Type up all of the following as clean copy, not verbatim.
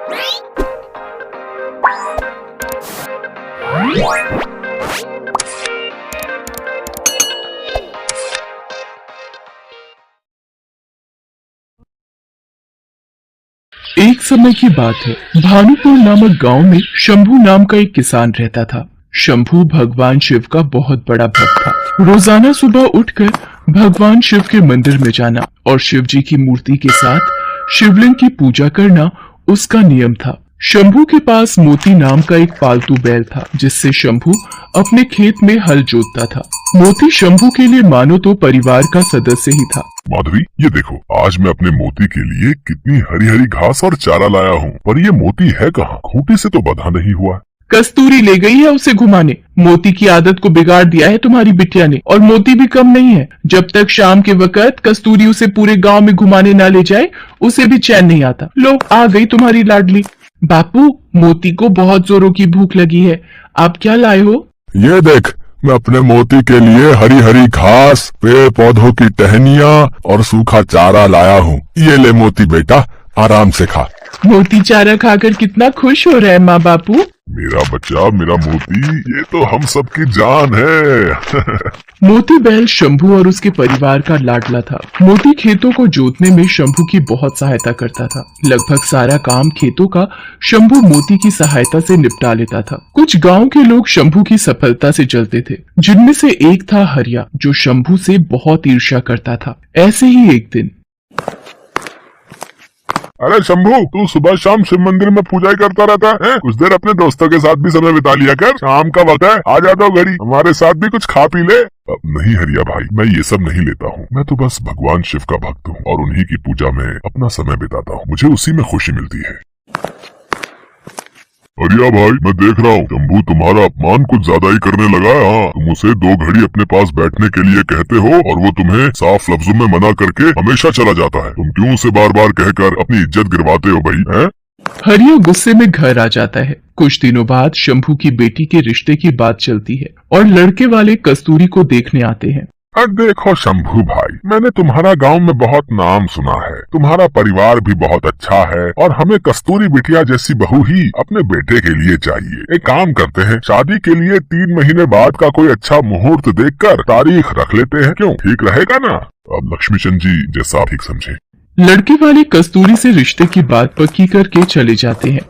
एक समय की बात है, भानुपुर नामक गांव में शंभू नाम का एक किसान रहता था। शंभू भगवान शिव का बहुत बड़ा भक्त था। रोजाना सुबह उठकर भगवान शिव के मंदिर में जाना और शिव जी की मूर्ति के साथ शिवलिंग की पूजा करना उसका नियम था। शंभू के पास मोती नाम का एक पालतू बैल था, जिससे शंभू अपने खेत में हल जोतता था। मोती शंभू के लिए मानो तो परिवार का सदस्य ही था। माधवी, ये देखो, आज मैं अपने मोती के लिए कितनी हरी हरी घास और चारा लाया हूँ, पर ये मोती है कहाँ? खूंटी से तो बंधा नहीं हुआ। कस्तूरी ले गई है उसे घुमाने। मोती की आदत को बिगाड़ दिया है तुम्हारी बिटिया ने, और मोती भी कम नहीं है। जब तक शाम के वक्त कस्तूरी उसे पूरे गांव में घुमाने ना ले जाए, उसे भी चैन नहीं आता। लो, आ गई तुम्हारी लाडली। बापू, मोती को बहुत जोरों की भूख लगी है, आप क्या लाए हो? ये देख, मैं अपने मोती के लिए हरी हरी घास, पेड़ पौधों की टहनियाँ और सूखा चारा लाया हूँ। ये ले मोती बेटा, आराम से खा। मोती चारा खाकर कितना खुश हो रहा है माँ बापू। मेरा बच्चा, मेरा मोती, ये तो हम सबकी जान है। मोती बैल शंभू और उसके परिवार का लाडला था। मोती खेतों को जोतने में शंभू की बहुत सहायता करता था। लगभग सारा काम खेतों का शंभू मोती की सहायता से निपटा लेता था। कुछ गांव के लोग शंभू की सफलता से जलते थे, जिनमें से एक था हरिया, जो शंभू से बहुत ईर्ष्या करता था। ऐसे ही एक दिन, अरे शंभू, तू सुबह शाम शिव मंदिर में पूजा ही करता रहता है? कुछ देर अपने दोस्तों के साथ भी समय बिता लिया कर। शाम का वक्त है, आ जाता हूँ घड़ी, हमारे साथ भी कुछ खा पी ले। अब नहीं हरिया भाई, मैं ये सब नहीं लेता हूँ। मैं तो बस भगवान शिव का भक्त हूँ और उन्हीं की पूजा में अपना समय बिताता हूँ। मुझे उसी में खुशी मिलती है। हरिया भाई, मैं देख रहा हूँ शंभू तुम्हारा अपमान कुछ ज्यादा ही करने लगा है। हाँ, तुम उसे 2 घड़ी अपने पास बैठने के लिए कहते हो और वो तुम्हें साफ लफ्जों में मना करके हमेशा चला जाता है। तुम क्यों उसे बार बार कहकर अपनी इज्जत गिरवाते हो भाई? हैं? हरिया गुस्से में घर आ जाता है। कुछ दिनों बाद शंभू की बेटी के रिश्ते की बात चलती है और लड़के वाले कस्तूरी को देखने आते हैं। देखो शंभू भाई, मैंने तुम्हारा गांव में बहुत नाम सुना है। तुम्हारा परिवार भी बहुत अच्छा है और हमें कस्तूरी बिटिया जैसी बहू ही अपने बेटे के लिए चाहिए। एक काम करते हैं, शादी के लिए 3 महीने बाद का कोई अच्छा मुहूर्त देखकर तारीख रख लेते हैं। क्यों, ठीक रहेगा ना? अब लक्ष्मी चंद जी जैसा आप ठीक समझे। लड़के वाले कस्तूरी से रिश्ते की बात पक्की करके चले जाते हैं।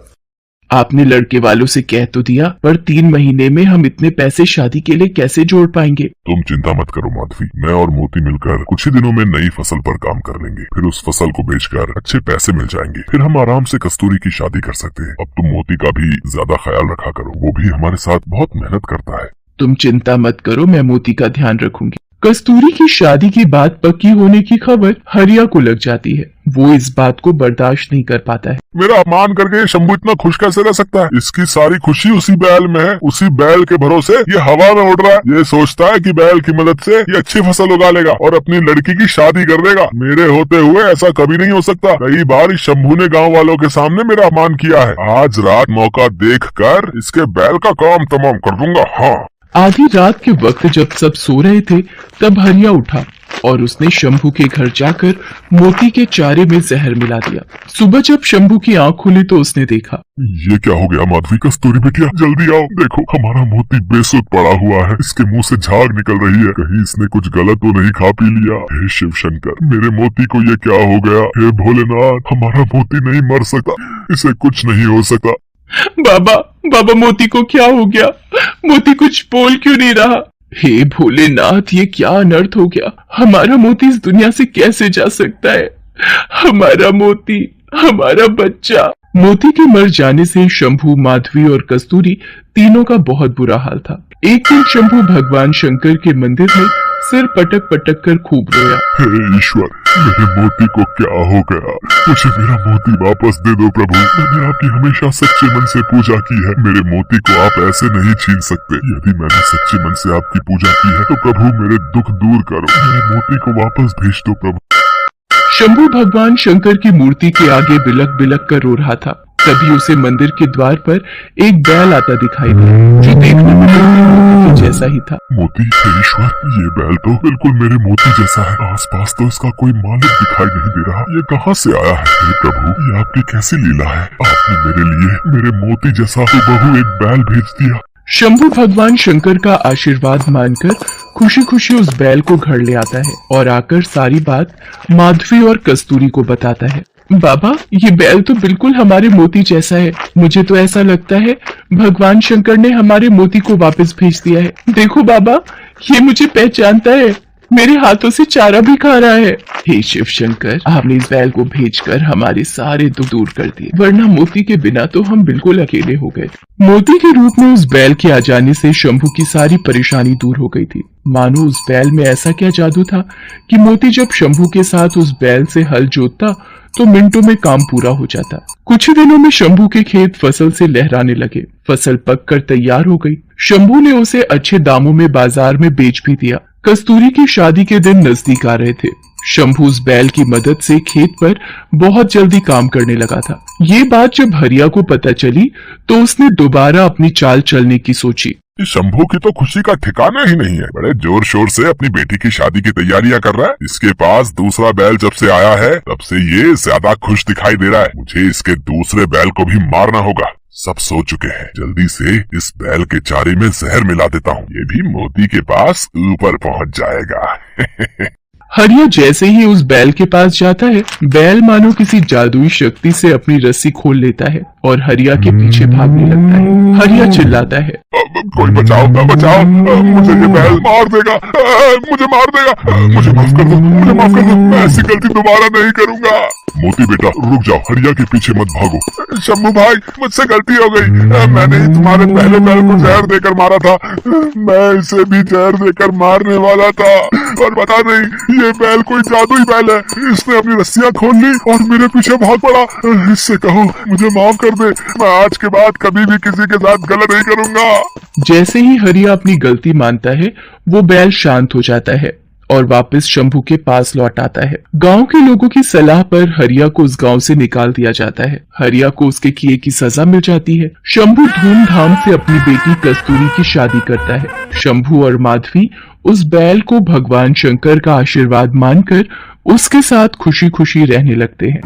आपने लड़के वालों से कह तो दिया, पर 3 महीने में हम इतने पैसे शादी के लिए कैसे जोड़ पाएंगे? तुम चिंता मत करो माधवी, मैं और मोती मिलकर कुछ ही दिनों में नई फसल पर काम कर लेंगे। फिर उस फसल को बेचकर अच्छे पैसे मिल जाएंगे। फिर हम आराम से कस्तूरी की शादी कर सकते हैं। अब तुम मोती का भी ज्यादा ख्याल रखा करो, वो भी हमारे साथ बहुत मेहनत करता है। तुम चिंता मत करो, मैं मोती का ध्यान रखूंगी। कस्तूरी की शादी की बात पक्की होने की खबर हरिया को लग जाती है। वो इस बात को बर्दाश्त नहीं कर पाता है। मेरा अपमान करके शंभू इतना खुश कैसे रह सकता है? इसकी सारी खुशी उसी बैल में है। उसी बैल के भरोसे ये हवा में उड़ रहा है। ये सोचता है कि बैल की मदद से ये अच्छी फसल उगा लेगा और अपनी लड़की की शादी कर देगा। मेरे होते हुए ऐसा कभी नहीं हो सकता। कई बार इस शंभू ने गाँव वालों के सामने मेरा अपमान किया है। आज रात मौका देख कर इसके बैल का काम तमाम कर दूंगा। हाँ। आधी रात के वक्त जब सब सो रहे थे, तब हरिया उठा और उसने शंभू के घर जाकर मोती के चारे में जहर मिला दिया। सुबह जब शंभू की आंख खुली तो उसने देखा, ये क्या हो गया माधवी? कस्तूरी बिटिया, जल्दी आओ, देखो हमारा मोती बेसुध पड़ा हुआ है। इसके मुंह से झाग निकल रही है। कहीं इसने कुछ गलत तो नहीं खा पी लिया? हे शिव शंकर, मेरे मोती को ये क्या हो गया? हे भोलेनाथ, हमारा मोती नहीं मर सकता, इसे कुछ नहीं हो सकता। बाबा मोती को क्या हो गया? मोती कुछ बोल क्यों नहीं रहा? हे भोलेनाथ, ये क्या अनर्थ हो गया? हमारा मोती इस दुनिया से कैसे जा सकता है? हमारा मोती, हमारा बच्चा। मोती के मर जाने से शंभू, माधवी और कस्तूरी तीनों का बहुत बुरा हाल था। एक दिन शंभू भगवान शंकर के मंदिर में सिर पटक पटक कर खूब रोया। हे ईश्वर, मेरे मोती को क्या हो गया? मुझे मेरा मोती वापस दे दो प्रभु। मैंने आपकी हमेशा सच्चे मन से पूजा की है। मेरे मोती को आप ऐसे नहीं छीन सकते। यदि मैंने सच्चे मन से आपकी पूजा की है तो प्रभु मेरे दुख दूर करो। मेरे मोती को वापस भेज दो प्रभु। शंभू भगवान शंकर की मूर्ति के आगे बिलक बिलक कर रो रहा था। तभी उसे मंदिर के द्वार पर एक बैल आता दिखाई दिया, जो देखने में जैसा ही था। मोती, हे ईश्वर, ये बैल तो बिल्कुल मेरे मोती जैसा है। आसपास तो इसका कोई मालिक दिखाई नहीं दे रहा। ये कहाँ से आया है? हे प्रभु, ये आपकी कैसी लीला है? आपने मेरे लिए मेरे मोती जैसा बहु एक बैल भेज दिया। शंभू भगवान शंकर का आशीर्वाद मानकर खुशी खुशी उस बैल को घर ले आता है और आकर सारी बात माधवी और कस्तूरी को बताता है। बाबा, ये बैल तो बिल्कुल हमारे मोती जैसा है। मुझे तो ऐसा लगता है भगवान शंकर ने हमारे मोती को वापस भेज दिया है। देखो बाबा, ये मुझे पहचानता है, मेरे हाथों से चारा भी खा रहा है। हे शिव शंकर, आपने इस बैल को भेजकर हमारे सारे दुख दूर कर दिए, वरना मोती के बिना तो हम बिल्कुल अकेले हो गए। मोती के रूप में उस बैल के आ जाने से शंभू की सारी परेशानी दूर हो गई थी। मानो उस बैल में ऐसा क्या जादू था कि मोती जब शंभू के साथ उस बैल से हल जोतता तो मिनटों में काम पूरा हो जाता। कुछ ही दिनों में शंभू के खेत फसल से लहराने लगे। फसल पककर तैयार हो गई। शंभू ने उसे अच्छे दामों में बाजार में बेच भी दिया। कस्तूरी की शादी के दिन नजदीक आ रहे थे। शंभू उस बैल की मदद से खेत पर बहुत जल्दी काम करने लगा था। ये बात जब हरिया को पता चली तो उसने दोबारा अपनी चाल चलने की सोची। इस शंभू की तो खुशी का ठिकाना ही नहीं है। बड़े जोर शोर से अपनी बेटी की शादी की तैयारियां कर रहा है। इसके पास दूसरा बैल जब से आया है तब से ये ज्यादा खुश दिखाई दे रहा है। मुझे इसके दूसरे बैल को भी मारना होगा। सब सो चुके हैं। जल्दी से इस बैल के चारे में जहर मिला देता हूँ। ये भी मोती के पास ऊपर पहुँच जाएगा। हरिया जैसे ही उस बैल के पास जाता है, बैल मानो किसी जादुई शक्ति से अपनी रस्सी खोल लेता है और हरिया के पीछे भागने लगता है। हरिया चिल्लाता है, कोई बचाओ, बचाओ, मुझे ये बैल मार देगा, मुझे मार देगा, मुझे माफ कर दो, मुझे माफ कर दो, मैं ऐसी गलती दोबारा नहीं करूंगा। मोती बेटा, रुक जाओ, हरिया के पीछे मत भागो। शंभू भाई, मुझसे गलती हो गई। मैंने ही तुम्हारे पहले बैल को जहर देकर मारा था। मैं इसे भी जहर देकर मारने वाला था, और पता नहीं ये बैल कोई जादुई बैल है। इसने अपनी रस्सियां खोल ली और मेरे पीछे भाग पड़ा। इससे कहो मुझे माफ कर दे। मैं आज के बाद कभी भी किसी के साथ गलत नहीं करूंगा। जैसे ही हरिया अपनी गलती मानता है, वो बैल शांत हो जाता है और वापस शंभू के पास लौट आता है। गांव के लोगों की सलाह पर हरिया को उस गांव से निकाल दिया जाता है। हरिया को उसके किए की सजा मिल जाती है। शंभू धूमधाम से अपनी बेटी कस्तूरी की शादी करता है। शंभू और माधवी उस बैल को भगवान शंकर का आशीर्वाद मानकर उसके साथ खुशी खुशी रहने लगते हैं।